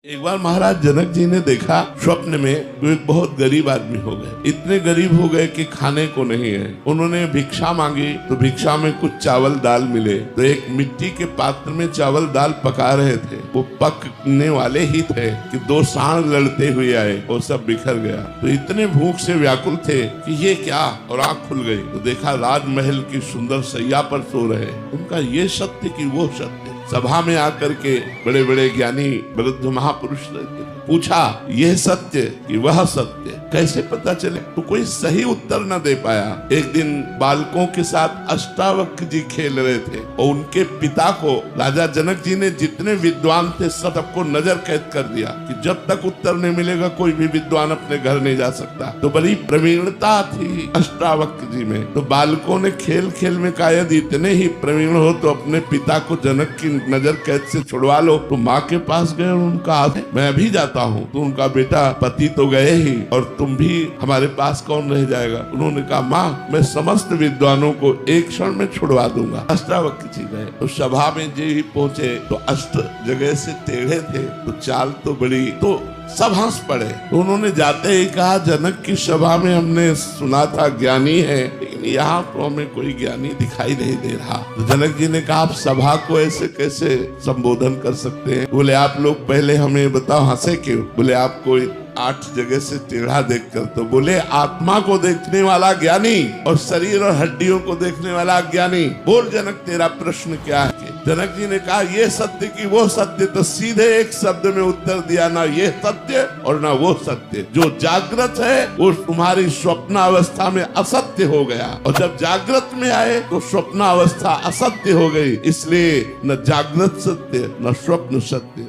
एक बार महाराज जनक जी ने देखा स्वप्न में तो एक बहुत गरीब आदमी हो गए। इतने गरीब हो गए कि खाने को नहीं है। उन्होंने भिक्षा मांगी तो भिक्षा में कुछ चावल दाल मिले। तो एक मिट्टी के पात्र में चावल दाल पका रहे थे। वो पकने वाले ही थे कि दो सांड लड़ते हुए आए और सब बिखर गया। तो इतने भूख से व्याकुल थे कि ये क्या, और आंख खुल गई तो देखा राजमहल की सुंदर सैया पर सो रहे। उनका ये सत्य कि वो सत्य। सभा में आकर के बड़े बड़े ज्ञानी वृद्ध महापुरुष पूछा, यह सत्य कि वह सत्य कैसे पता चले? तो कोई सही उत्तर न दे पाया। एक दिन बालकों के साथ अष्टावक्र जी खेल रहे थे और उनके पिता को राजा जनक जी ने जितने विद्वान थे सबको नजर कैद कर दिया कि जब तक उत्तर नहीं मिलेगा कोई भी विद्वान अपने घर नहीं जा सकता। तो बड़ी प्रवीणता थी अष्टावक्र जी में। तो बालकों ने खेल खेल में कहा, यदि इतने ही प्रवीण हो तो अपने पिता को जनक की नजर कैद से छुड़वा लो। तो माँ के पास गए और उनका मैं अभी जाता हूँ। तो उनका बेटा, पति तो गए ही और तुम भी, हमारे पास कौन रह जाएगा? उन्होंने कहा, माँ मैं समस्त विद्वानों को एक क्षण में छुड़वा दूंगा। अष्टावक्र जी गए तो सभा में जो ही पहुंचे तो अष्ट जगह से टेढ़े थे तो चाल तो बड़ी, तो सब हंस पड़े। तो उन्होंने जाते ही कहा, जनक की सभा में हमने सुना था ज्ञानी है, लेकिन यहाँ तो हमें कोई ज्ञानी दिखाई नहीं दे रहा। तो जनक जी ने कहा, आप सभा को ऐसे कैसे संबोधन कर सकते हैं? बोले, आप लोग पहले हमें बताओ हंसे क्यों? बोले, आपको 8 जगह से टेढ़ा देखकर। तो बोले, आत्मा को देखने वाला ज्ञानी और शरीर और हड्डियों को देखने वाला ज्ञानी। बोल जनक, तेरा प्रश्न क्या है? जनक जी ने कहा, ये सत्य कि वो सत्य। तो सीधे एक शब्द में उत्तर दिया, ना ये सत्य और ना वो सत्य। जो जागृत है वो तुम्हारी स्वप्न अवस्था में असत्य हो गया, और जब जागृत में आए तो स्वप्न अवस्था असत्य हो गई। इसलिए न जागृत सत्य न स्वप्न सत्य।